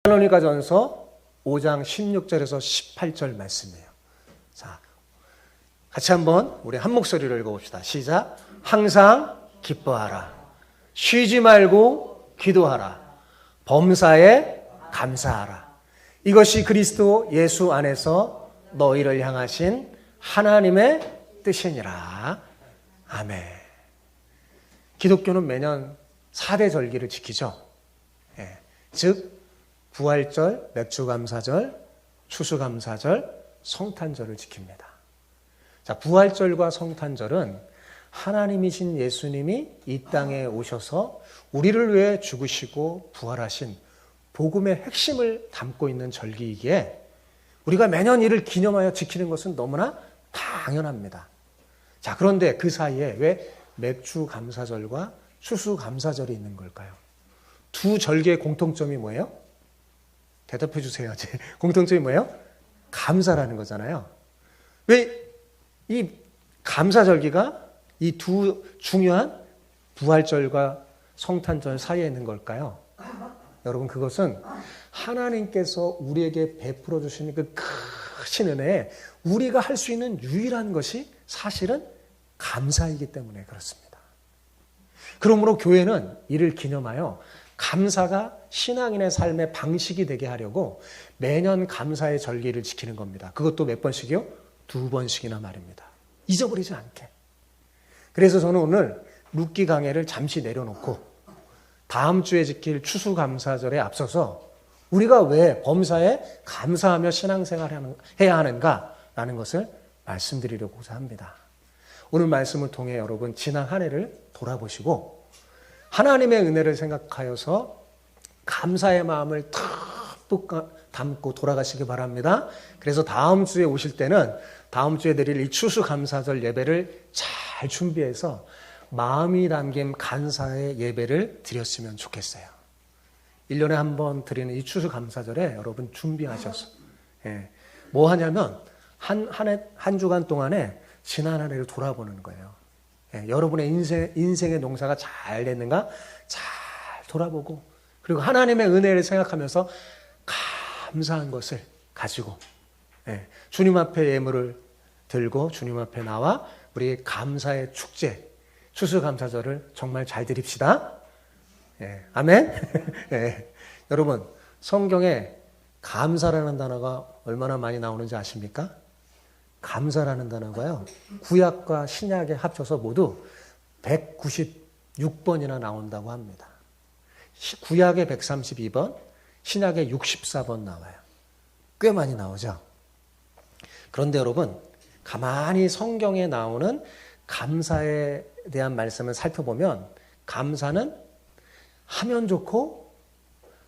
데살로니가전서 5장 16절에서 18절 말씀이에요. 자, 같이 한번 우리 한 목소리로 읽어봅시다. 시작. 항상 기뻐하라. 쉬지 말고 기도하라. 범사에 감사하라. 이것이 그리스도 예수 안에서 너희를 향하신 하나님의 뜻이니라. 아멘. 기독교는 매년 4대 절기를 지키죠. 예. 즉 부활절, 맥주감사절, 추수감사절, 성탄절을 지킵니다. 자, 부활절과 성탄절은 하나님이신 예수님이 이 땅에 오셔서 우리를 위해 죽으시고 부활하신 복음의 핵심을 담고 있는 절기이기에 우리가 매년 이를 기념하여 지키는 것은 너무나 당연합니다. 자, 그런데 그 사이에 왜 맥주감사절과 추수감사절이 있는 걸까요? 두 절기의 공통점이 뭐예요? 대답해 주세요. 공통점이 뭐예요? 감사라는 거잖아요. 왜 이 감사절기가 이 두 중요한 부활절과 성탄절 사이에 있는 걸까요? 여러분, 그것은 하나님께서 우리에게 베풀어 주시는 그 크신 은혜에 우리가 할 수 있는 유일한 것이 사실은 감사이기 때문에 그렇습니다. 그러므로 교회는 이를 기념하여 감사가 신앙인의 삶의 방식이 되게 하려고 매년 감사의 절기를 지키는 겁니다. 그것도 몇 번씩이요? 2번씩이나 말입니다. 잊어버리지 않게. 그래서 저는 오늘 룻기 강해를 잠시 내려놓고 다음 주에 지킬 추수감사절에 앞서서 우리가 왜 범사에 감사하며 신앙생활을 해야 하는가라는 것을 말씀드리려고자 합니다. 오늘 말씀을 통해 여러분 지난 한 해를 돌아보시고 하나님의 은혜를 생각하여서 감사의 마음을 듬뿍 담고 돌아가시기 바랍니다. 그래서 다음 주에 오실 때는 다음 주에 드릴 이 추수감사절 예배를 잘 준비해서 마음이 담긴 감사의 예배를 드렸으면 좋겠어요. 1년에 한 번 드리는 이 추수감사절에 여러분 준비하셔서 뭐 하냐면 한 주간 동안에 지난 한 해를 돌아보는 거예요. 여러분의 인생의 농사가 잘 됐는가 잘 돌아보고 그리고 하나님의 은혜를 생각하면서 감사한 것을 가지고 주님 앞에 예물을 들고 주님 앞에 나와 우리 감사의 축제 추수감사절을 정말 잘 드립시다. 아멘. 여러분, 성경에 감사라는 단어가 얼마나 많이 나오는지 아십니까? 감사라는 단어가요, 구약과 신약에 합쳐서 모두 196번이나 나온다고 합니다. 구약에 132번, 신약에 64번 나와요. 꽤 많이 나오죠. 그런데 여러분, 가만히 성경에 나오는 감사에 대한 말씀을 살펴보면 감사는 하면 좋고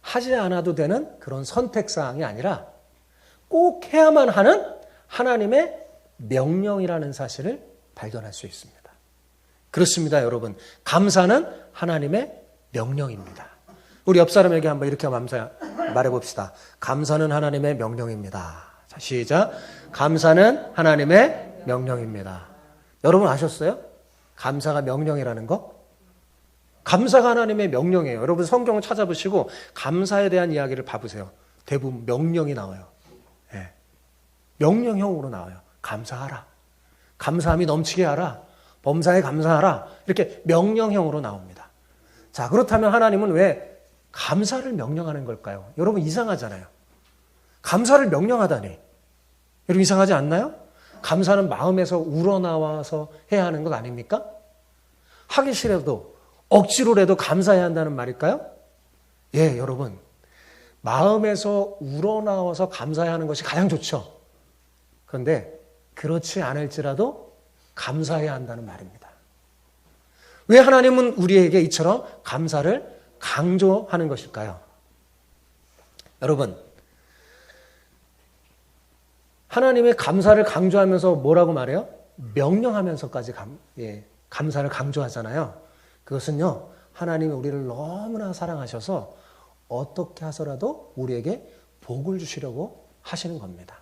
하지 않아도 되는 그런 선택사항이 아니라 꼭 해야만 하는 하나님의 명령이라는 사실을 발견할 수 있습니다. 그렇습니다, 여러분. 감사는 하나님의 명령입니다. 우리 옆 사람에게 한번 이렇게 말해봅시다. 감사는 하나님의 명령입니다. 자, 시작. 감사는 하나님의 명령입니다. 여러분 아셨어요? 감사가 명령이라는 거? 감사가 하나님의 명령이에요. 여러분 성경을 찾아보시고 감사에 대한 이야기를 봐보세요. 대부분 명령이 나와요. 명령형으로 나와요. 감사하라. 감사함이 넘치게 하라. 범사에 감사하라. 이렇게 명령형으로 나옵니다. 자, 그렇다면 하나님은 왜 감사를 명령하는 걸까요? 여러분 이상하잖아요. 감사를 명령하다니. 여러분 이상하지 않나요? 감사는 마음에서 우러나와서 해야 하는 것 아닙니까? 하기 싫어도 억지로라도 감사해야 한다는 말일까요? 예, 여러분. 마음에서 우러나와서 감사해야 하는 것이 가장 좋죠. 그런데 그렇지 않을지라도 감사해야 한다는 말입니다. 왜 하나님은 우리에게 이처럼 감사를 강조하는 것일까요? 여러분, 하나님의 감사를 강조하면서 뭐라고 말해요? 명령하면서까지 감사를 강조하잖아요. 그것은요, 하나님이 우리를 너무나 사랑하셔서 어떻게 하서라도 우리에게 복을 주시려고 하시는 겁니다.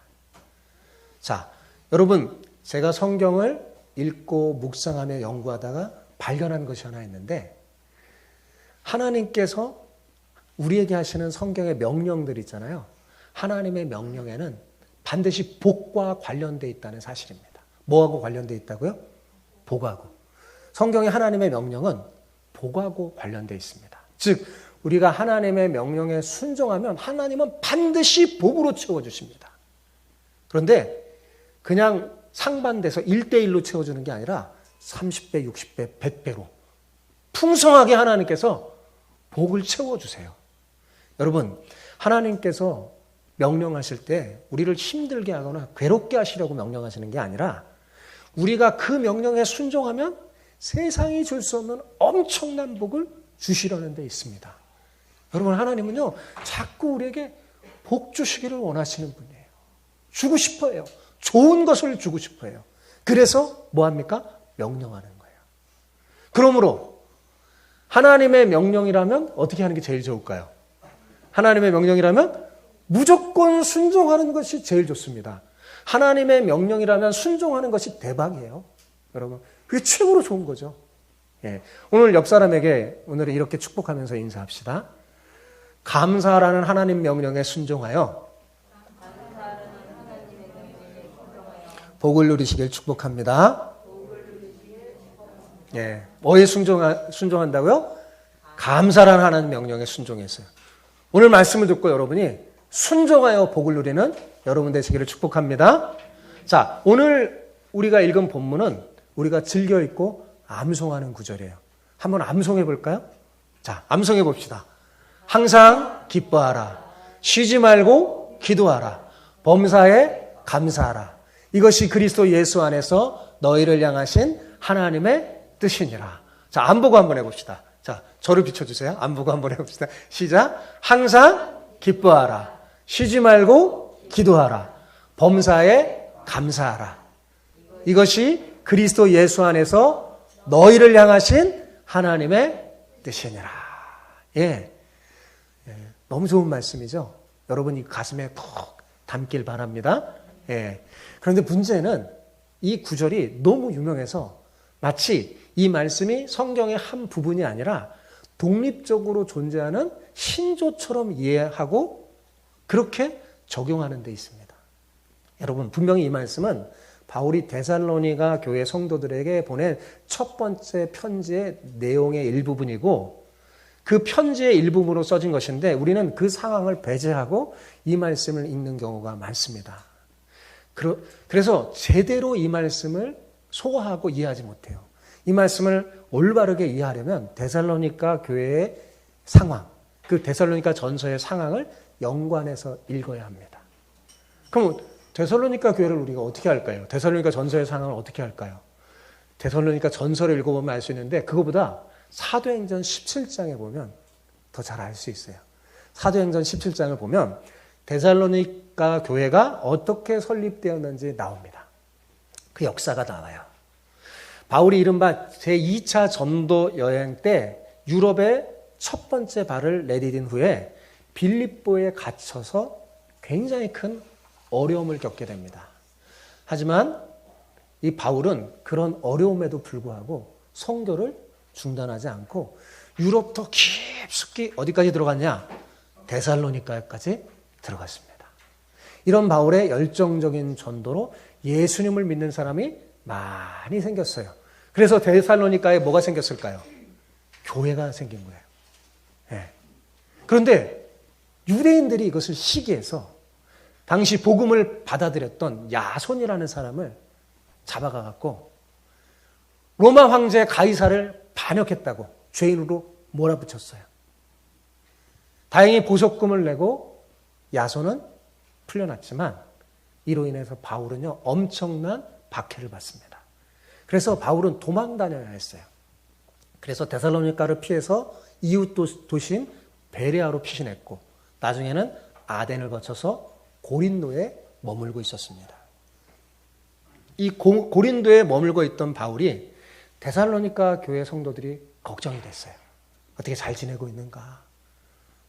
자, 여러분, 제가 성경을 읽고 묵상하며 연구하다가 발견한 것이 하나 있는데, 하나님께서 우리에게 하시는 성경의 명령들 있잖아요. 하나님의 명령에는 반드시 복과 관련되어 있다는 사실입니다. 뭐하고 관련되어 있다고요? 복하고. 성경의 하나님의 명령은 복하고 관련되어 있습니다. 즉 우리가 하나님의 명령에 순종하면 하나님은 반드시 복으로 채워주십니다. 그런데 그냥 상반돼서 1대1로 채워주는 게 아니라 30배, 60배, 100배로 풍성하게 하나님께서 복을 채워주세요. 여러분, 하나님께서 명령하실 때 우리를 힘들게 하거나 괴롭게 하시려고 명령하시는 게 아니라 우리가 그 명령에 순종하면 세상이 줄 수 없는 엄청난 복을 주시려는 데 있습니다. 여러분, 하나님은요, 자꾸 우리에게 복 주시기를 원하시는 분이에요. 주고 싶어요. 좋은 것을 주고 싶어요. 그래서 뭐합니까? 명령하는 거예요. 그러므로 하나님의 명령이라면 어떻게 하는 게 제일 좋을까요? 하나님의 명령이라면 무조건 순종하는 것이 제일 좋습니다. 하나님의 명령이라면 순종하는 것이 대박이에요. 여러분, 그게 최고로 좋은 거죠. 예. 오늘 옆 사람에게 오늘은 이렇게 축복하면서 인사합시다. 감사라는 하나님 명령에 순종하여 복을 누리시길 축복합니다. 예. 뭐에 순종한다고요? 감사라는 하나님 명령에 순종했어요. 오늘 말씀을 듣고 여러분이 순종하여 복을 누리는 여러분 되시기를 축복합니다. 자, 오늘 우리가 읽은 본문은 우리가 즐겨 읽고 암송하는 구절이에요. 한번 암송해 볼까요? 자, 암송해 봅시다. 항상 기뻐하라. 쉬지 말고 기도하라. 범사에 감사하라. 이것이 그리스도 예수 안에서 너희를 향하신 하나님의 뜻이니라. 자, 안 보고 한번 해봅시다. 자, 저를 비춰주세요. 안 보고 한번 해봅시다. 시작. 항상 기뻐하라. 쉬지 말고 기도하라. 범사에 감사하라. 이것이 그리스도 예수 안에서 너희를 향하신 하나님의 뜻이니라. 예. 너무 좋은 말씀이죠. 여러분이 가슴에 푹 담길 바랍니다. 예. 그런데 문제는 이 구절이 너무 유명해서 마치 이 말씀이 성경의 한 부분이 아니라 독립적으로 존재하는 신조처럼 이해하고 그렇게 적용하는 데 있습니다. 여러분, 분명히 이 말씀은 바울이 데살로니가 교회 성도들에게 보낸 첫 번째 편지의 내용의 일부분이고 그 편지의 일부분으로 써진 것인데 우리는 그 상황을 배제하고 이 말씀을 읽는 경우가 많습니다. 그래서 제대로 이 말씀을 소화하고 이해하지 못해요. 이 말씀을 올바르게 이해하려면 데살로니가 교회의 상황, 그 데살로니가 전서의 상황을 연관해서 읽어야 합니다. 그럼 데살로니가 교회를 우리가 어떻게 할까요? 데살로니가 전서의 상황을 어떻게 할까요? 데살로니가 전서를 읽어보면 알 수 있는데 그거보다 사도행전 17장에 보면 더 잘 알 수 있어요. 사도행전 17장을 보면 데살로니가 교회가 어떻게 설립되었는지 나옵니다. 그 역사가 나와요. 바울이 이른바 제2차 전도 여행 때 유럽에 첫 번째 발을 내디딘 후에 빌립보에 갇혀서 굉장히 큰 어려움을 겪게 됩니다. 하지만 이 바울은 그런 어려움에도 불구하고 선교를 중단하지 않고 유럽 더 깊숙이 어디까지 들어갔냐? 데살로니가까지 들어갔습니다. 이런 바울의 열정적인 전도로 예수님을 믿는 사람이 많이 생겼어요. 그래서 데살로니가에 뭐가 생겼을까요? 교회가 생긴 거예요. 네. 그런데 유대인들이 이것을 시기해서 당시 복음을 받아들였던 야손이라는 사람을 잡아가 갖고 로마 황제 가이사를 반역했다고 죄인으로 몰아붙였어요. 다행히 보석금을 내고 야손은 풀려났지만 이로 인해서 바울은요 엄청난 박해를 받습니다. 그래서 바울은 도망 다녀야 했어요. 그래서 데살로니가를 피해서 이웃 도시인 베레아로 피신했고 나중에는 아덴을 거쳐서 고린도에 머물고 있었습니다. 이 고린도에 머물고 있던 바울이 데살로니가 교회 성도들이 걱정이 됐어요. 어떻게 잘 지내고 있는가?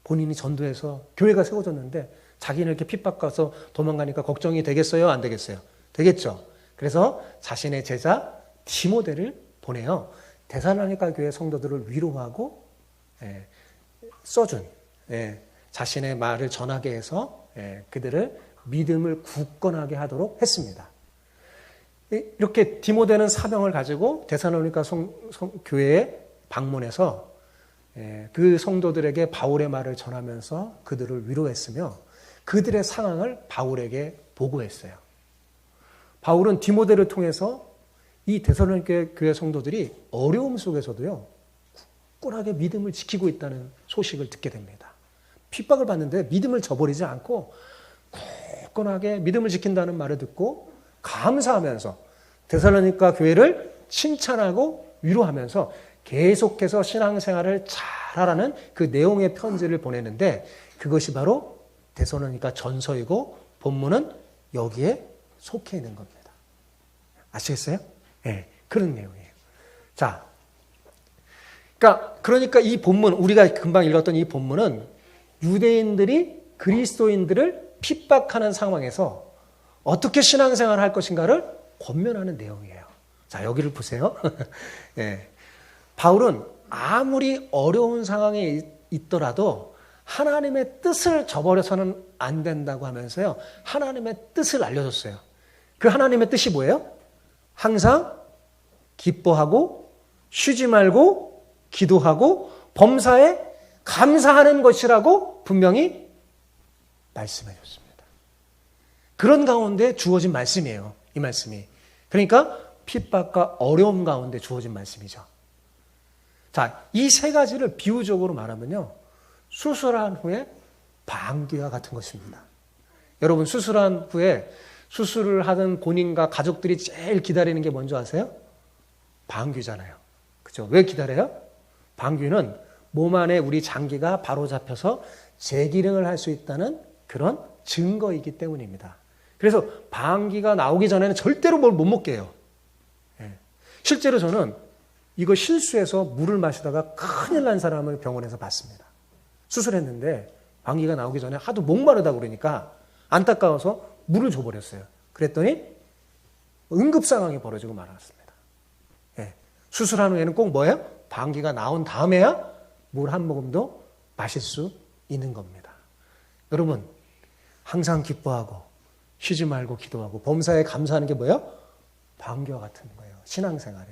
본인이 전도해서 교회가 세워졌는데 자기는 이렇게 핍박가서 도망가니까 걱정이 되겠어요? 안 되겠어요? 되겠죠. 그래서 자신의 제자 디모데를 보내요. 데살로니가 교회 성도들을 위로하고 써준 자신의 말을 전하게 해서 그들을 믿음을 굳건하게 하도록 했습니다. 이렇게 디모데는 사명을 가지고 데살로니가 교회에 방문해서 그 성도들에게 바울의 말을 전하면서 그들을 위로했으며 그들의 상황을 바울에게 보고했어요. 바울은 디모데를 통해서 이 데살로니가 교회 성도들이 어려움 속에서도요, 굳건하게 믿음을 지키고 있다는 소식을 듣게 됩니다. 핍박을 받는데 믿음을 저버리지 않고 굳건하게 믿음을 지킨다는 말을 듣고 감사하면서 데살로니가 교회를 칭찬하고 위로하면서 계속해서 신앙생활을 잘하라는 그 내용의 편지를 보내는데 그것이 바로 데살로니가 전서이고 본문은 여기에 속해 있는 겁니다. 아시겠어요? 네, 그런 내용이에요. 자, 그러니까 이 본문, 우리가 금방 읽었던 이 본문은 유대인들이 그리스도인들을 핍박하는 상황에서 어떻게 신앙생활을 할 것인가를 권면하는 내용이에요. 자, 여기를 보세요. 네. 바울은 아무리 어려운 상황에 있더라도 하나님의 뜻을 저버려서는 안 된다고 하면서요, 하나님의 뜻을 알려줬어요. 그 하나님의 뜻이 뭐예요? 항상 기뻐하고 쉬지 말고 기도하고 범사에 감사하는 것이라고 분명히 말씀해 줬습니다. 그런 가운데 주어진 말씀이에요. 이 말씀이. 그러니까 핍박과 어려움 가운데 주어진 말씀이죠. 자, 이 세 가지를 비유적으로 말하면요, 수술한 후에 방귀와 같은 것입니다. 여러분, 수술한 후에 수술을 하던 본인과 가족들이 제일 기다리는 게 뭔지 아세요? 방귀잖아요. 그죠? 왜 기다려요? 방귀는 몸 안에 우리 장기가 바로 잡혀서 재기능을 할 수 있다는 그런 증거이기 때문입니다. 그래서 방귀가 나오기 전에는 절대로 뭘 못 먹게 해요. 실제로 저는 이거 실수해서 물을 마시다가 큰일 난 사람을 병원에서 봤습니다. 수술했는데 방귀가 나오기 전에 하도 목마르다고 그러니까 안타까워서 물을 줘버렸어요. 그랬더니 응급 상황이 벌어지고 말았습니다. 수술한 후에는 꼭 뭐예요? 방귀가 나온 다음에야 물 한 모금도 마실 수 있는 겁니다. 여러분, 항상 기뻐하고 쉬지 말고 기도하고 범사에 감사하는 게 뭐예요? 방귀와 같은 거예요. 신앙생활에.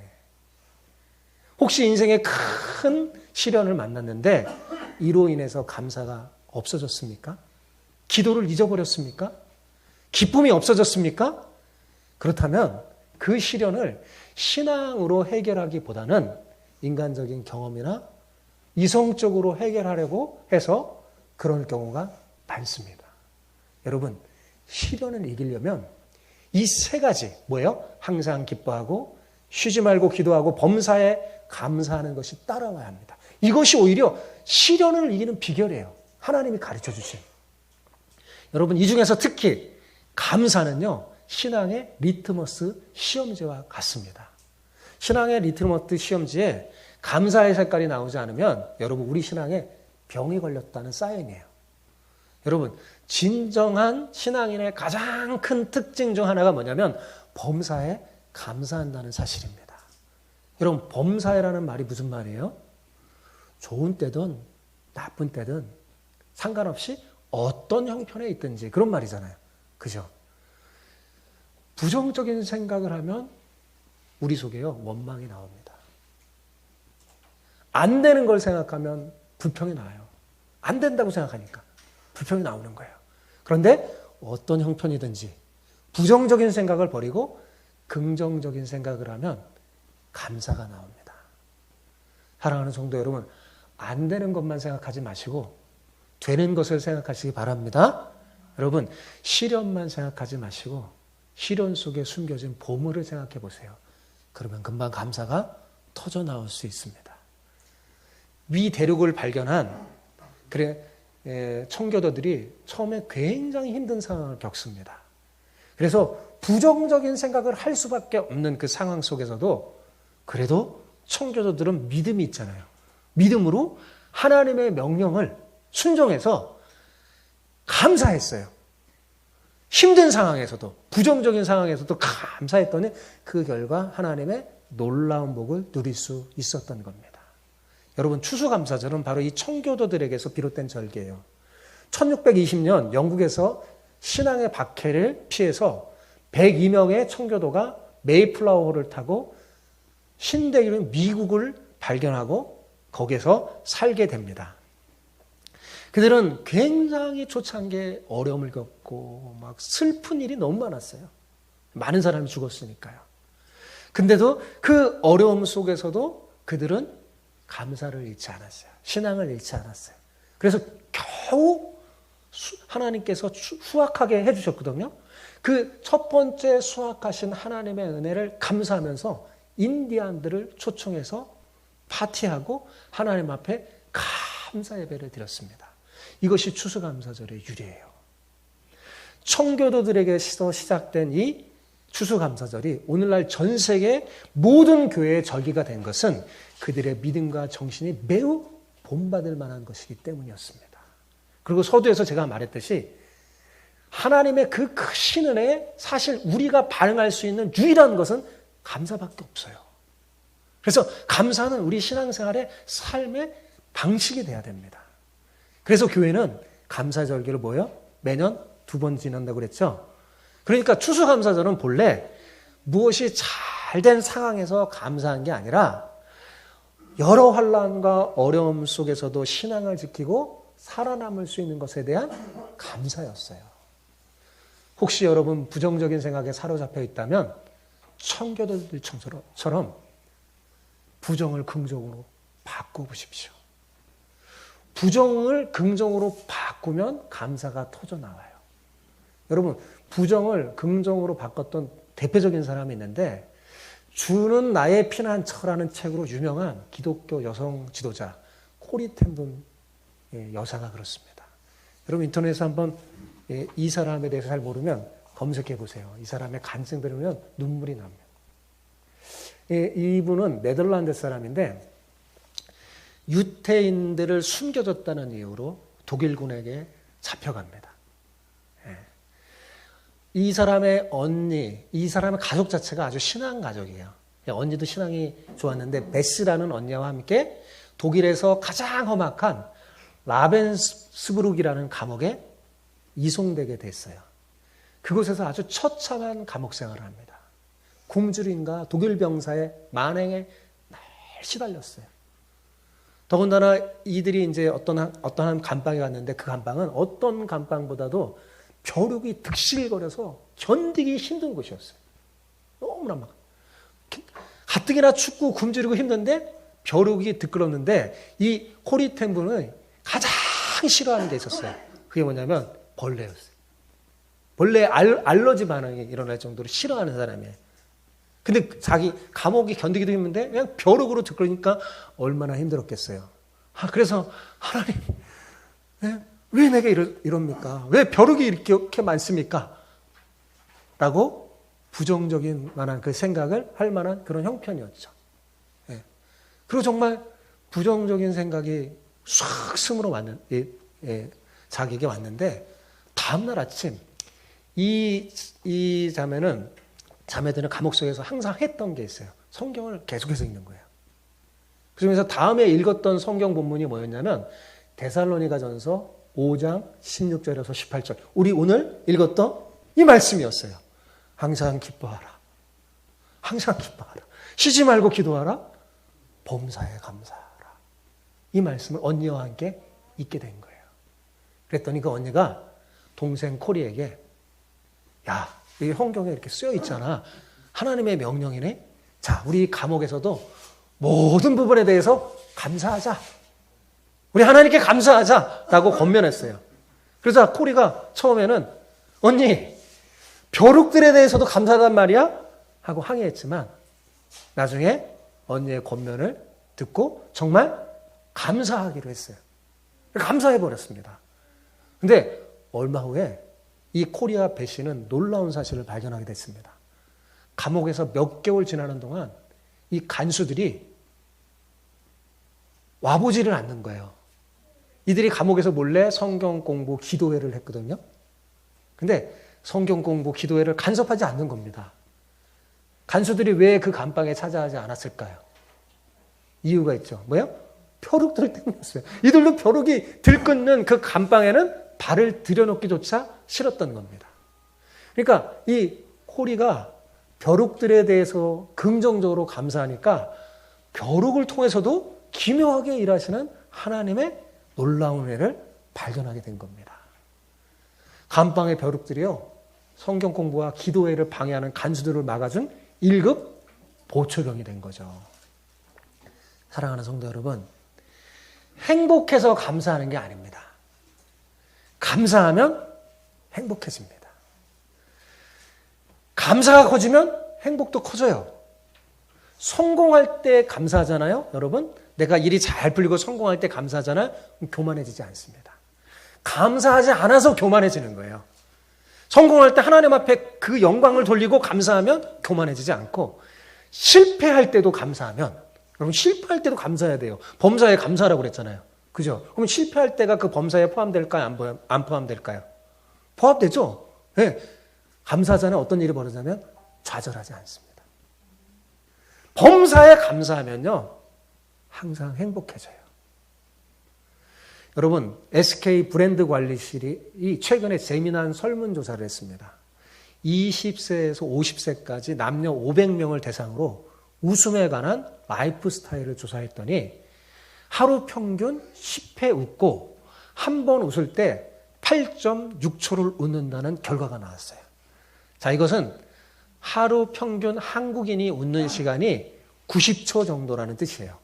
혹시 인생에 큰 시련을 만났는데 이로 인해서 감사가 없어졌습니까? 기도를 잊어버렸습니까? 기쁨이 없어졌습니까? 그렇다면 그 시련을 신앙으로 해결하기보다는 인간적인 경험이나 이성적으로 해결하려고 해서 그럴 경우가 많습니다. 여러분, 시련을 이기려면 이 세 가지, 뭐예요? 항상 기뻐하고 쉬지 말고 기도하고 범사에 감사하는 것이 따라와야 합니다. 이것이 오히려 시련을 이기는 비결이에요. 하나님이 가르쳐 주신. 여러분, 이 중에서 특히 감사는요, 신앙의 리트머스 시험지와 같습니다. 신앙의 리트머스 시험지에 감사의 색깔이 나오지 않으면 여러분, 우리 신앙에 병이 걸렸다는 사인이에요. 여러분, 진정한 신앙인의 가장 큰 특징 중 하나가 뭐냐면 범사에 감사한다는 사실입니다. 여러분, 범사에라는 말이 무슨 말이에요? 좋은 때든 나쁜 때든 상관없이 어떤 형편에 있든지 그런 말이잖아요. 그죠? 부정적인 생각을 하면 우리 속에요, 원망이 나옵니다. 안 되는 걸 생각하면 불평이 나요. 안 된다고 생각하니까 불평이 나오는 거예요. 그런데 어떤 형편이든지 부정적인 생각을 버리고 긍정적인 생각을 하면 감사가 나옵니다. 사랑하는 성도 여러분, 안 되는 것만 생각하지 마시고 되는 것을 생각하시기 바랍니다. 여러분, 시련만 생각하지 마시고 시련 속에 숨겨진 보물을 생각해 보세요. 그러면 금방 감사가 터져 나올 수 있습니다. 위 대륙을 발견한 청교도들이 처음에 굉장히 힘든 상황을 겪습니다. 그래서 부정적인 생각을 할 수밖에 없는 그 상황 속에서도 그래도 청교도들은 믿음이 있잖아요. 믿음으로 하나님의 명령을 순종해서 감사했어요. 힘든 상황에서도, 부정적인 상황에서도 감사했더니 그 결과 하나님의 놀라운 복을 누릴 수 있었던 겁니다. 여러분 추수감사절은 바로 이 청교도들에게서 비롯된 절기예요. 1620년 영국에서 신앙의 박해를 피해서 102명의 청교도가 메이플라워를 타고 신대륙 미국을 발견하고 거기에서 살게 됩니다. 그들은 굉장히 초창기에 어려움을 겪고 막 슬픈 일이 너무 많았어요. 많은 사람이 죽었으니까요. 근데도 그 어려움 속에서도 그들은 감사를 잃지 않았어요. 신앙을 잃지 않았어요. 그래서 겨우 하나님께서 수확하게 해주셨거든요. 그 첫 번째 수확하신 하나님의 은혜를 감사하면서 인디안들을 초청해서 파티하고 하나님 앞에 감사 예배를 드렸습니다. 이것이 추수감사절의 유래예요. 청교도들에게서 시작된 이 추수감사절이 오늘날 전 세계 모든 교회의 절기가 된 것은 그들의 믿음과 정신이 매우 본받을 만한 것이기 때문이었습니다. 그리고 서두에서 제가 말했듯이 하나님의 그 크신 은혜에 사실 우리가 반응할 수 있는 유일한 것은 감사밖에 없어요. 그래서 감사는 우리 신앙생활의 삶의 방식이 돼야 됩니다. 그래서 교회는 감사절기를 뭐예요? 매년 2번 지난다고 그랬죠. 그러니까 추수감사절은 본래 무엇이 잘된 상황에서 감사한 게 아니라 여러 환난과 어려움 속에서도 신앙을 지키고 살아남을 수 있는 것에 대한 감사였어요. 혹시 여러분 부정적인 생각에 사로잡혀 있다면 청교도들처럼 부정을 긍정으로 바꿔보십시오. 부정을 긍정으로 바꾸면 감사가 터져나와요. 여러분 부정을 긍정으로 바꿨던 대표적인 사람이 있는데 주는 나의 피난처라는 책으로 유명한 기독교 여성 지도자 코리 텐분 여사가 그렇습니다. 여러분 인터넷에서 한번 이 사람에 대해서 잘 모르면 검색해 보세요. 이 사람의 간증 들으면 눈물이 납니다. 이분은 네덜란드 사람인데 유태인들을 숨겨줬다는 이유로 독일군에게 잡혀갑니다. 이 사람의 언니, 이 사람의 가족 자체가 아주 신앙 가족이에요. 언니도 신앙이 좋았는데 베스라는 언니와 함께 독일에서 가장 험악한 라벤스부르크라는 감옥에 이송되게 됐어요. 그곳에서 아주 처참한 감옥 생활을 합니다. 굶주림과 독일 병사의 만행에 날 시달렸어요. 더군다나 이들이 이제 어떠한 감방에 갔는데 그 감방은 어떤 감방보다도 벼룩이 득실거려서 견디기 힘든 곳이었어요. 너무나 막 가뜩이나 춥고 굶주리고 힘든데 벼룩이 득그렀는데 이 코리 텐분은 가장 싫어하는 게 있었어요. 그게 뭐냐면 벌레였어요. 벌레 알러지 반응이 일어날 정도로 싫어하는 사람이에요. 근데 자기 감옥이 견디기도 힘든데 그냥 벼룩으로 득그러니까 얼마나 힘들었겠어요. 그래서 하나님 왜 내게 이럽니까? 왜 벼룩이 이렇게 많습니까? 라고 부정적인 만한 그 생각을 할 만한 그런 형편이었죠. 그리고 정말 부정적인 생각이 싹 스물어 자기에게 왔는데 다음날 아침 이 자매들은 감옥 속에서 항상 했던 게 있어요. 성경을 계속해서 읽는 거예요. 그중에서 다음에 읽었던 성경 본문이 뭐였냐면 데살로니가전서 5장 16절에서 18절. 우리 오늘 읽었던 이 말씀이었어요. 항상 기뻐하라. 항상 기뻐하라. 쉬지 말고 기도하라. 범사에 감사하라. 이 말씀을 언니와 함께 읽게 된 거예요. 그랬더니 그 언니가 동생 코리에게 야, 이 성경에 이렇게 쓰여 있잖아. 하나님의 명령이네. 자, 우리 감옥에서도 모든 부분에 대해서 감사하자. 우리 하나님께 감사하자라고 권면했어요. 그래서 코리가 처음에는 언니 벼룩들에 대해서도 감사하단 말이야? 하고 항의했지만 나중에 언니의 권면을 듣고 정말 감사하기로 했어요. 감사해버렸습니다. 근데 얼마 후에 이 코리아 배 씨는 놀라운 사실을 발견하게 됐습니다. 감옥에서 몇 개월 지나는 동안 이 간수들이 와보지를 않는 거예요. 이들이 감옥에서 몰래 성경 공부, 기도회를 했거든요. 근데 성경 공부, 기도회를 간섭하지 않는 겁니다. 간수들이 왜 그 감방에 찾아가지 않았을까요? 이유가 있죠. 뭐예요? 벼룩들을 떼어놨어요. 이들도 벼룩이 들끓는 그 감방에는 발을 들여놓기조차 싫었던 겁니다. 그러니까 이 코리가 벼룩들에 대해서 긍정적으로 감사하니까 벼룩을 통해서도 기묘하게 일하시는 하나님의 놀라운 은혜를 발견하게 된 겁니다. 감방의 벼룩들이요, 성경 공부와 기도회를 방해하는 간수들을 막아준 1급 보초병이 된 거죠. 사랑하는 성도 여러분, 행복해서 감사하는 게 아닙니다. 감사하면 행복해집니다. 감사가 커지면 행복도 커져요. 성공할 때 감사하잖아요, 여러분. 내가 일이 잘 풀리고 성공할 때 감사하잖아요. 교만해지지 않습니다. 감사하지 않아서 교만해지는 거예요. 성공할 때 하나님 앞에 그 영광을 돌리고 감사하면 교만해지지 않고, 실패할 때도 감사하면, 여러분 실패할 때도 감사해야 돼요. 범사에 감사라고 그랬잖아요. 그죠? 그럼 실패할 때가 그 범사에 포함될까요? 안 포함될까요? 포함되죠? 네. 감사하잖아요. 어떤 일이 벌어지냐면 좌절하지 않습니다. 범사에 감사하면요, 항상 행복해져요. 여러분, SK 브랜드 관리실이 최근에 재미난 설문조사를 했습니다. 20세에서 50세까지 남녀 500명을 대상으로 웃음에 관한 라이프 스타일을 조사했더니 하루 평균 10회 웃고 한 번 웃을 때 8.6초를 웃는다는 결과가 나왔어요. 자, 이것은 하루 평균 한국인이 웃는 시간이 90초 정도라는 뜻이에요.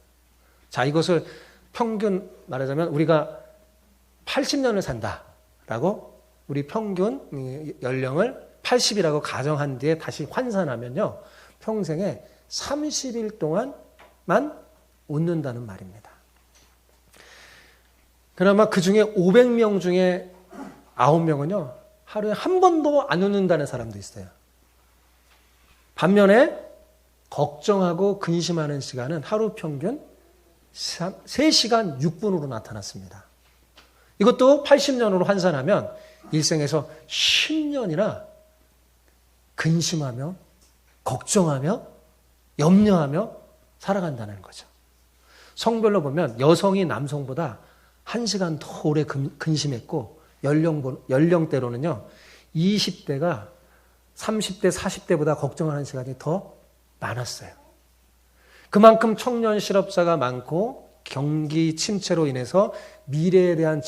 자, 이것을 평균 말하자면 우리가 80년을 산다라고 우리 평균 연령을 80이라고 가정한 뒤에 다시 환산하면요, 평생에 30일 동안만 웃는다는 말입니다. 그나마 그 중에 500명 중에 9명은요, 하루에 한 번도 안 웃는다는 사람도 있어요. 반면에 걱정하고 근심하는 시간은 하루 평균 3시간 6분으로 나타났습니다. 이것도 80년으로 환산하면 일생에서 10년이나 근심하며 걱정하며 염려하며 살아간다는 거죠. 성별로 보면 여성이 남성보다 1시간 더 오래 근심했고, 연령대로는요 20대가 30대, 40대보다 걱정하는 시간이 더 많았어요. 그만큼 청년 실업자가 많고 경기 침체로 인해서 미래에 대한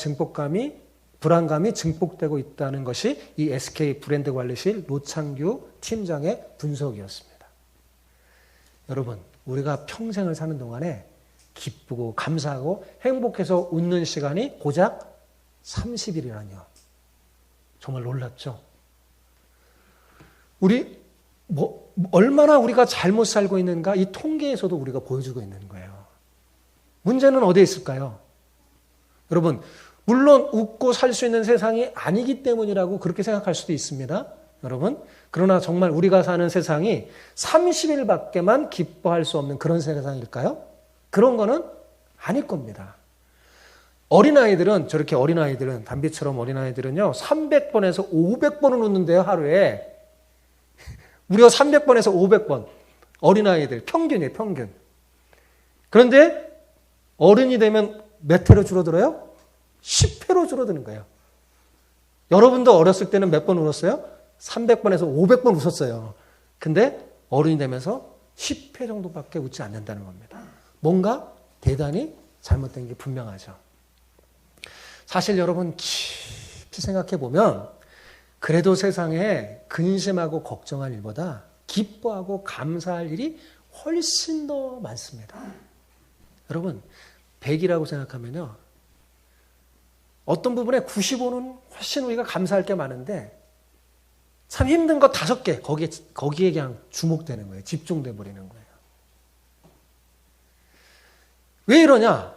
불안감이 증폭되고 있다는 것이 이 SK 브랜드 관리실 노창규 팀장의 분석이었습니다. 여러분, 우리가 평생을 사는 동안에 기쁘고 감사하고 행복해서 웃는 시간이 고작 30일이라뇨. 정말 놀랍죠? 얼마나 우리가 잘못 살고 있는가, 이 통계에서도 우리가 보여주고 있는 거예요. 문제는 어디에 있을까요? 여러분, 물론 웃고 살 수 있는 세상이 아니기 때문이라고 그렇게 생각할 수도 있습니다. 여러분, 그러나 정말 우리가 사는 세상이 30일밖에만 기뻐할 수 없는 그런 세상일까요? 그런 거는 아닐 겁니다. 담비처럼 어린아이들은요, 300번에서 500번은 웃는데요, 하루에. 무려 300번에서 500번. 어린아이들, 평균이에요, 평균. 그런데 어른이 되면 몇 회로 줄어들어요? 10회로 줄어드는 거예요. 여러분도 어렸을 때는 몇 번 울었어요? 300번에서 500번 웃었어요. 근데 어른이 되면서 10회 정도밖에 웃지 않는다는 겁니다. 뭔가 대단히 잘못된 게 분명하죠. 사실 여러분 깊이 생각해 보면 그래도 세상에 근심하고 걱정할 일보다 기뻐하고 감사할 일이 훨씬 더 많습니다. 여러분, 100이라고 생각하면요, 어떤 부분에 95는 훨씬 우리가 감사할 게 많은데 참 힘든 거 5개, 거기에 그냥 주목되는 거예요. 집중돼 버리는 거예요. 왜 이러냐?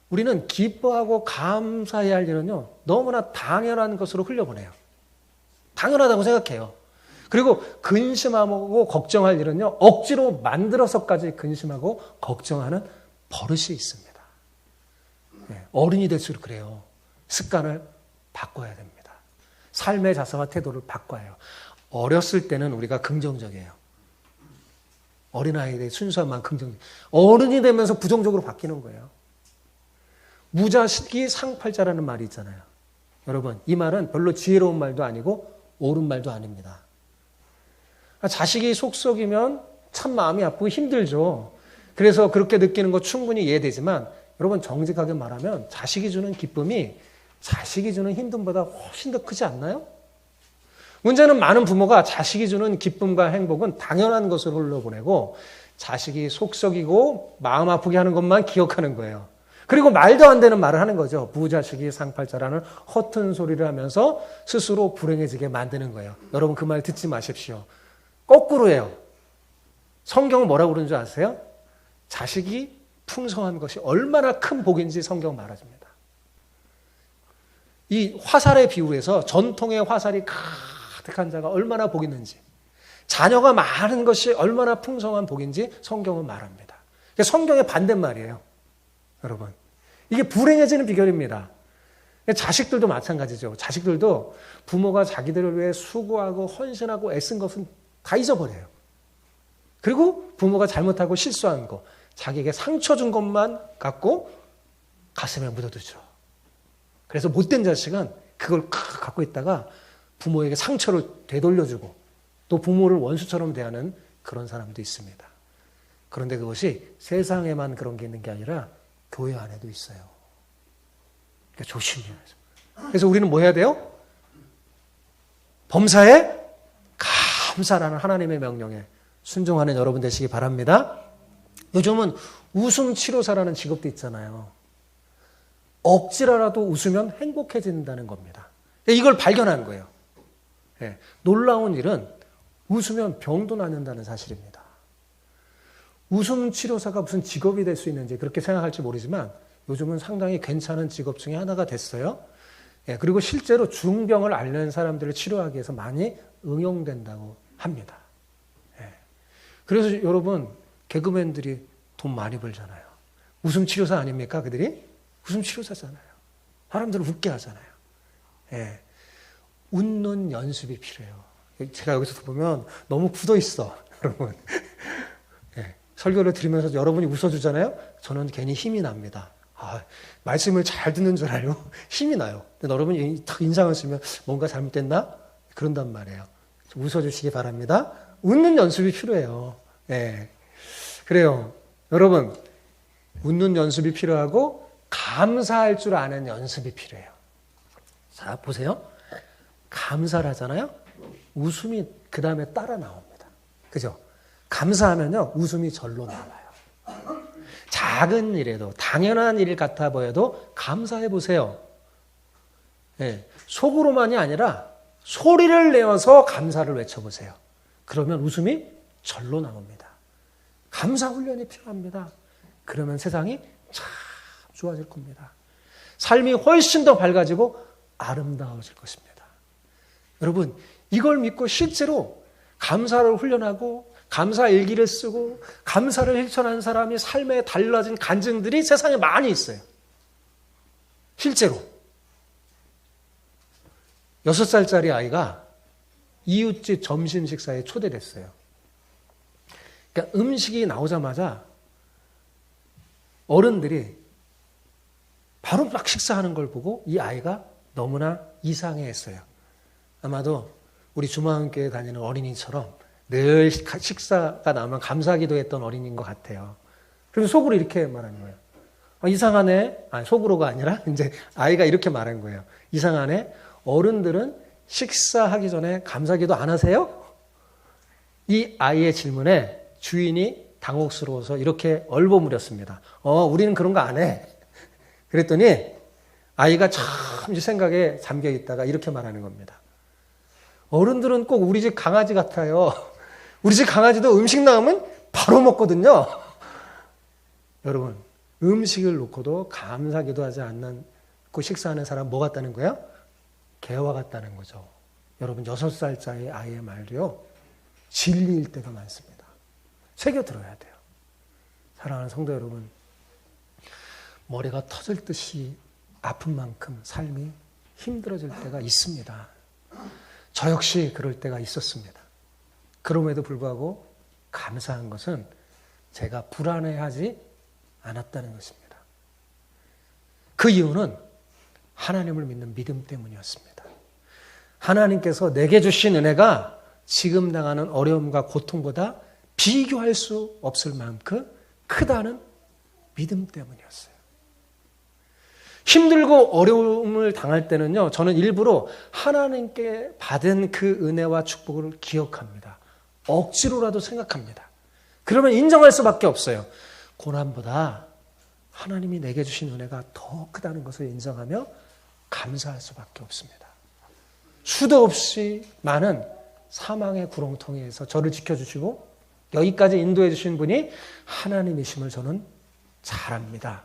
우리는 기뻐하고 감사해야 할 일은요, 너무나 당연한 것으로 흘려보내요. 당연하다고 생각해요. 그리고 근심하고 걱정할 일은요, 억지로 만들어서까지 근심하고 걱정하는 버릇이 있습니다. 어른이 될수록 그래요. 습관을 바꿔야 됩니다. 삶의 자세와 태도를 바꿔야 해요. 어렸을 때는 우리가 긍정적이에요. 어린아이들의 순수한 마음 긍정적. 어른이 되면서 부정적으로 바뀌는 거예요. 무자식이 상팔자라는 말이 있잖아요. 여러분, 이 말은 별로 지혜로운 말도 아니고 옳은 말도 아닙니다. 자식이 속썩이면 참 마음이 아프고 힘들죠. 그래서 그렇게 느끼는 거 충분히 이해되지만 여러분, 정직하게 말하면 자식이 주는 기쁨이 자식이 주는 힘듦보다 훨씬 더 크지 않나요? 문제는 많은 부모가 자식이 주는 기쁨과 행복은 당연한 것으로 흘러보내고 자식이 속썩이고 마음 아프게 하는 것만 기억하는 거예요. 그리고 말도 안 되는 말을 하는 거죠. 부자식이 상팔자라는 허튼 소리를 하면서 스스로 불행해지게 만드는 거예요. 여러분, 그 말 듣지 마십시오. 거꾸로예요. 성경은 뭐라고 그러는 줄 아세요? 자식이 풍성한 것이 얼마나 큰 복인지 성경 말해줍니다. 이 화살의 비유에서 전통의 화살이 가득한 자가 얼마나 복이 있는지, 자녀가 많은 것이 얼마나 풍성한 복인지 성경은 말합니다. 성경의 반대말이에요. 여러분, 이게 불행해지는 비결입니다. 자식들도 마찬가지죠. 자식들도 부모가 자기들을 위해 수고하고 헌신하고 애쓴 것은 다 잊어버려요. 그리고 부모가 잘못하고 실수한 거, 자기에게 상처 준 것만 갖고 가슴에 묻어두죠. 그래서 못된 자식은 그걸 갖고 있다가 부모에게 상처를 되돌려주고 또 부모를 원수처럼 대하는 그런 사람도 있습니다. 그런데 그것이 세상에만 그런 게 있는 게 아니라 교회 안에도 있어요. 그러니까 조심해야죠. 그래서 우리는 뭐 해야 돼요? 범사에 감사라는 하나님의 명령에 순종하는 여러분 되시기 바랍니다. 요즘은 웃음치료사라는 직업도 있잖아요. 억지라도 웃으면 행복해진다는 겁니다. 이걸 발견한 거예요. 네, 놀라운 일은 웃으면 병도 낫는다는 사실입니다. 웃음치료사가 무슨 직업이 될 수 있는지 그렇게 생각할지 모르지만 요즘은 상당히 괜찮은 직업 중에 하나가 됐어요. 예, 그리고 실제로 중병을 앓는 사람들을 치료하기 위해서 많이 응용된다고 합니다. 예. 그래서 여러분, 개그맨들이 돈 많이 벌잖아요. 웃음치료사 아닙니까? 그들이? 웃음치료사잖아요. 사람들을 웃게 하잖아요. 예. 웃는 연습이 필요해요. 제가 여기서 보면 너무 굳어 있어, 여러분. 예. 설교를 들으면서 여러분이 웃어주잖아요. 저는 괜히 힘이 납니다. 말씀을 잘 듣는 줄 알고 힘이 나요. 근데 여러분이 딱 인상을 쓰면 뭔가 잘못됐나? 그런단 말이에요. 웃어주시기 바랍니다. 웃는 연습이 필요해요. 예. 그래요. 여러분, 웃는 연습이 필요하고 감사할 줄 아는 연습이 필요해요. 자, 보세요. 감사를 하잖아요. 웃음이 그 다음에 따라 나옵니다. 그죠? 감사하면요, 웃음이 절로 나와요. 작은 일에도, 당연한 일 같아 보여도 감사해 보세요. 네, 속으로만이 아니라 소리를 내어서 감사를 외쳐보세요. 그러면 웃음이 절로 나옵니다. 감사 훈련이 필요합니다. 그러면 세상이 참 좋아질 겁니다. 삶이 훨씬 더 밝아지고 아름다워질 것입니다. 여러분, 이걸 믿고 실제로 감사를 훈련하고 감사 일기를 쓰고 감사를 실천하는 사람이 삶에 달라진 간증들이 세상에 많이 있어요. 실제로 6살짜리 아이가 이웃집 점심 식사에 초대됐어요. 그러니까 음식이 나오자마자 어른들이 바로 막 식사하는 걸 보고 이 아이가 너무나 이상해했어요. 아마도 우리 주마은교회 다니는 어린이처럼 늘 식사가 나오면 감사하기도 했던 어린이인 것 같아요. 그래서 속으로 이렇게 말하는 거예요. 이상하네. 아니, 속으로가 아니라 이제 아이가 이렇게 말한 거예요. 이상하네. 어른들은 식사하기 전에 감사기도 안 하세요? 이 아이의 질문에 주인이 당혹스러워서 이렇게 얼버무렸습니다. 우리는 그런 거 안 해. 그랬더니 아이가 잠시 생각에 잠겨 있다가 이렇게 말하는 겁니다. 어른들은 꼭 우리 집 강아지 같아요. 우리 집 강아지도 음식 나오면 바로 먹거든요. 여러분, 음식을 놓고도 감사기도 하지 않고 식사하는 사람 뭐 같다는 거예요? 개와 같다는 거죠. 여러분, 6살짜리 아이의 말도요, 진리일 때가 많습니다. 새겨들어야 돼요. 사랑하는 성도 여러분, 머리가 터질 듯이 아픈 만큼 삶이 힘들어질 때가 있습니다. 저 역시 그럴 때가 있었습니다. 그럼에도 불구하고 감사한 것은 제가 불안해하지 않았다는 것입니다. 그 이유는 하나님을 믿는 믿음 때문이었습니다. 하나님께서 내게 주신 은혜가 지금 당하는 어려움과 고통보다 비교할 수 없을 만큼 크다는 믿음 때문이었어요. 힘들고 어려움을 당할 때는요, 저는 일부러 하나님께 받은 그 은혜와 축복을 기억합니다. 억지로라도 생각합니다. 그러면 인정할 수밖에 없어요. 고난보다 하나님이 내게 주신 은혜가 더 크다는 것을 인정하며 감사할 수밖에 없습니다. 수도 없이 많은 사망의 구렁텅이에서 저를 지켜주시고 여기까지 인도해 주신 분이 하나님이심을 저는 잘 압니다.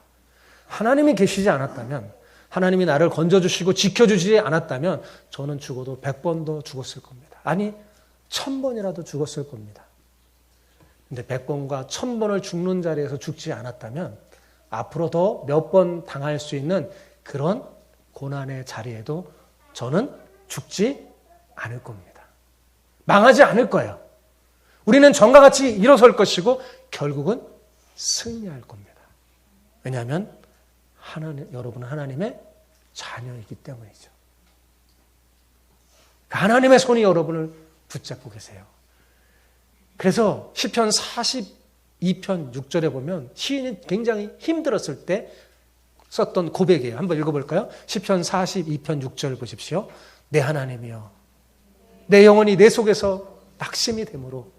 하나님이 계시지 않았다면, 하나님이 나를 건져주시고 지켜주지 않았다면 저는 죽어도 100번 더 죽었을 겁니다. 아니, 1000번이라도 죽었을 겁니다. 근데 100번과 1000번을 죽는 자리에서 죽지 않았다면 앞으로 더 몇 번 당할 수 있는 그런 고난의 자리에도 저는 죽지 않을 겁니다. 망하지 않을 거예요. 우리는 전과 같이 일어설 것이고 결국은 승리할 겁니다. 왜냐하면 여러분은 하나님의 자녀이기 때문이죠. 하나님의 손이 여러분을 붙잡고 계세요. 그래서 시편 42편 6절에 보면 시인이 굉장히 힘들었을 때 썼던 고백이에요. 한번 읽어볼까요? 시편 42편 6절 보십시오. 내 하나님이여, 내 영혼이 내 속에서 낙심이 되므로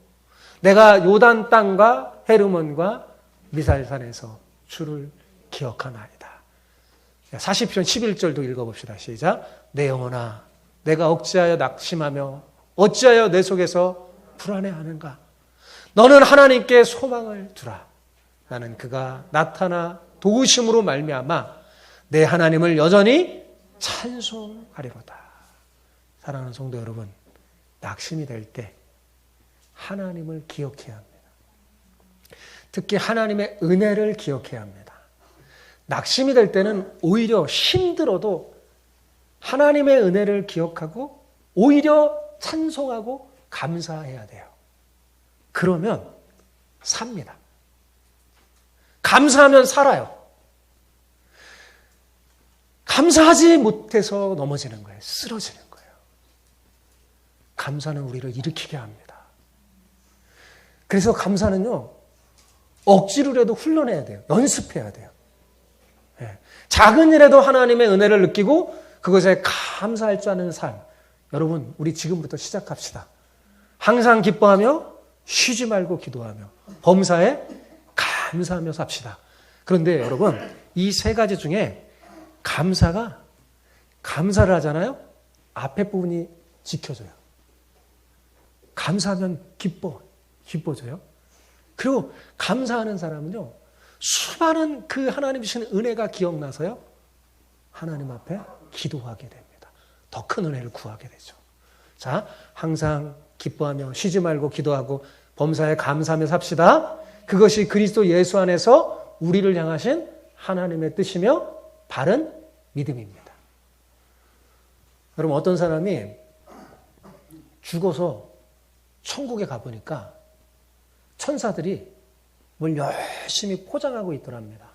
내가 요단 땅과 헤르몬과 미살산에서 주를 기억하나이다. 40편 11절도 읽어봅시다. 시작. 내 영혼아, 내가 어찌하여 낙심하며 어찌하여 내 속에서 불안해하는가? 너는 하나님께 소망을 두라. 나는 그가 나타나 도우심으로 말미암아 내 하나님을 여전히 찬송하리로다. 사랑하는 성도 여러분, 낙심이 될 때 하나님을 기억해야 합니다. 특히 하나님의 은혜를 기억해야 합니다. 낙심이 될 때는 오히려 힘들어도 하나님의 은혜를 기억하고 오히려 찬송하고 감사해야 돼요. 그러면 삽니다. 감사하면 살아요. 감사하지 못해서 넘어지는 거예요. 쓰러지는 거예요. 감사는 우리를 일으키게 합니다. 그래서 감사는요, 억지로라도 훈련해야 돼요. 연습해야 돼요. 작은 일에도 하나님의 은혜를 느끼고 그것에 감사할 줄 아는 삶. 여러분, 우리 지금부터 시작합시다. 항상 기뻐하며 쉬지 말고 기도하며 범사에 감사하며 삽시다. 그런데 여러분, 이 세 가지 중에 감사를 하잖아요. 앞에 부분이 지켜져요. 감사하면 기뻐져요. 그리고 감사하는 사람은요, 수많은 그 하나님 주시는 은혜가 기억나서요, 하나님 앞에 기도하게 됩니다. 더 큰 은혜를 구하게 되죠. 자, 항상 기뻐하며 쉬지 말고 기도하고 범사에 감사하며 삽시다. 그것이 그리스도 예수 안에서 우리를 향하신 하나님의 뜻이며 바른 믿음입니다. 여러분, 어떤 사람이 죽어서 천국에 가보니까 천사들이 뭘 열심히 포장하고 있더랍니다.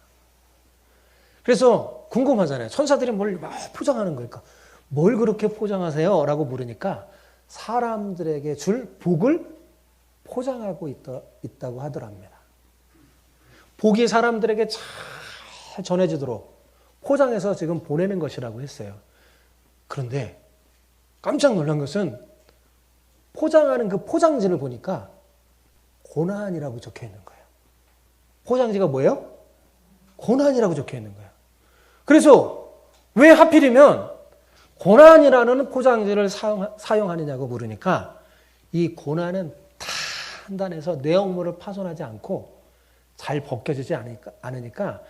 그래서 궁금하잖아요. 천사들이 뭘 포장하는 걸까? 뭘 그렇게 포장하세요? 라고 물으니까 사람들에게 줄 복을 포장하고 있다고 하더랍니다. 복이 사람들에게 잘 전해지도록 포장해서 지금 보내는 것이라고 했어요. 그런데 깜짝 놀란 것은 포장하는 그 포장지를 보니까 고난이라고 적혀 있는 거예요. 포장지가 뭐예요? 고난이라고 적혀 있는 거예요. 그래서 왜 하필이면 고난이라는 포장지를 사용하느냐고 물으니까 이 고난은 단단해서 내용물을 파손하지 않고 잘 벗겨지지 않으니까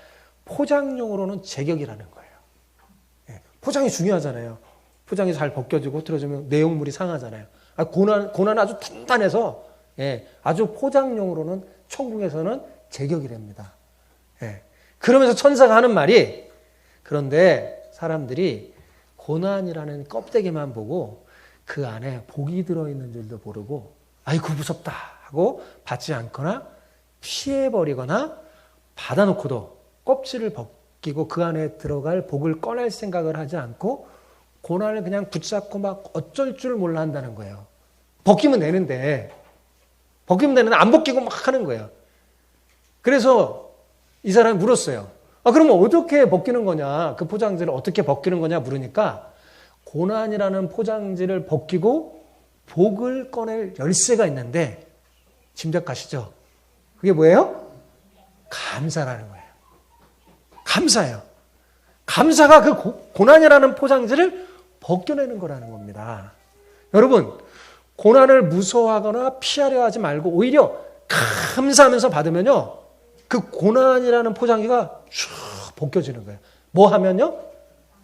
포장용으로는 제격이라는 거예요. 포장이 중요하잖아요. 포장이 잘 벗겨지고 틀어지면 내용물이 상하잖아요. 고난은 아주 단단해서 아주 포장용으로는 천국에서는 제격이랍니다. 그러면서 천사가 하는 말이, 그런데 사람들이 고난이라는 껍데기만 보고 그 안에 복이 들어있는 줄도 모르고 아이고 무섭다 하고 받지 않거나 피해버리거나 받아놓고도 껍질을 벗기고 그 안에 들어갈 복을 꺼낼 생각을 하지 않고 고난을 그냥 붙잡고 막 어쩔 줄 몰라 한다는 거예요. 벗기면 되는데 안 벗기고 막 하는 거예요. 그래서 이 사람이 물었어요. 그러면 어떻게 벗기는 거냐? 그 포장지를 어떻게 벗기는 거냐 물으니까 고난이라는 포장지를 벗기고 복을 꺼낼 열쇠가 있는데 짐작 가시죠? 그게 뭐예요? 감사라는 거예요. 감사예요. 감사가 그 고난이라는 포장지를 벗겨내는 거라는 겁니다. 여러분, 고난을 무서워하거나 피하려 하지 말고 오히려 감사하면서 받으면요, 그 고난이라는 포장지가 쭉 벗겨지는 거예요. 뭐 하면요?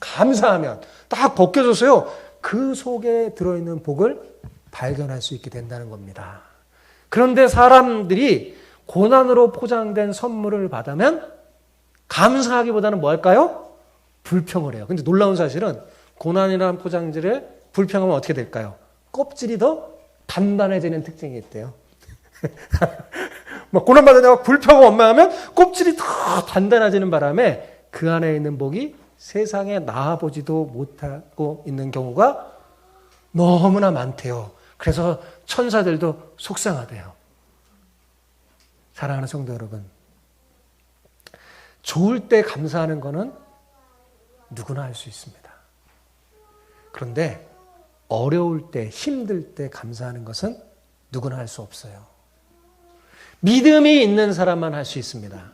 감사하면 딱 벗겨져서요, 그 속에 들어있는 복을 발견할 수 있게 된다는 겁니다. 그런데 사람들이 고난으로 포장된 선물을 받으면 감사하기보다는 뭐 할까요? 불평을 해요. 근데 놀라운 사실은 고난이라는 포장지를 불평하면 어떻게 될까요? 껍질이 더 단단해지는 특징이 있대요. 막 고난받으냐고 불평하고 원망하면 껍질이 더 단단해지는 바람에 그 안에 있는 복이 세상에 나아보지도 못하고 있는 경우가 너무나 많대요. 그래서 천사들도 속상하대요. 사랑하는 성도 여러분, 좋을 때 감사하는 것은 누구나 할 수 있습니다. 그런데 어려울 때, 힘들 때 감사하는 것은 누구나 할 수 없어요. 믿음이 있는 사람만 할 수 있습니다.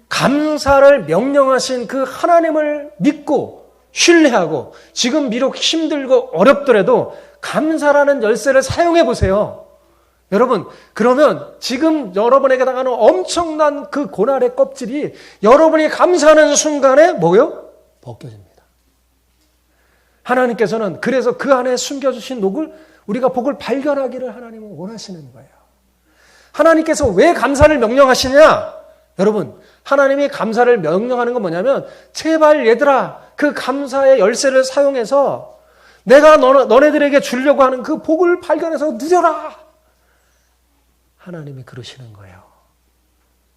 감사를 명령하신 그 하나님을 믿고 신뢰하고 지금 비록 힘들고 어렵더라도 감사라는 열쇠를 사용해 보세요. 여러분, 그러면 지금 여러분에게 당하는 엄청난 그 고난의 껍질이 여러분이 감사하는 순간에 뭐요? 벗겨집니다. 하나님께서는 그래서 그 안에 숨겨주신 우리가 복을 발견하기를 하나님은 원하시는 거예요. 하나님께서 왜 감사를 명령하시냐? 여러분, 하나님이 감사를 명령하는 건 뭐냐면 제발 얘들아, 그 감사의 열쇠를 사용해서 내가 너네들에게 주려고 하는 그 복을 발견해서 누려라. 하나님이 그러시는 거예요.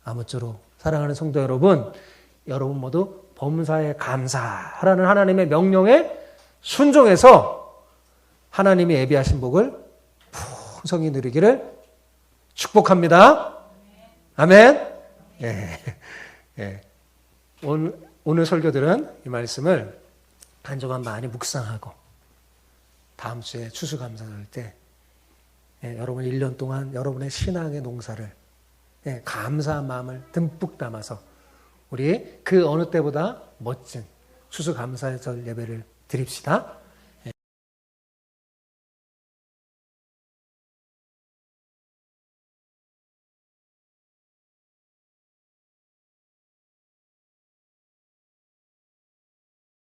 아무쪼록 사랑하는 성도 여러분, 여러분 모두 범사에 감사하라는 하나님의 명령에 순종해서 하나님이 예비하신 복을 풍성히 누리기를 축복합니다. 아멘. 예. 예. 오늘 설교들은 이 말씀을 한 주간 많이 묵상하고 다음 주에 추수감사절 때 여러분 1년 동안 여러분의 신앙의 농사를 감사한 마음을 듬뿍 담아서 우리 그 어느 때보다 멋진 추수감사절 예배를 드립시다.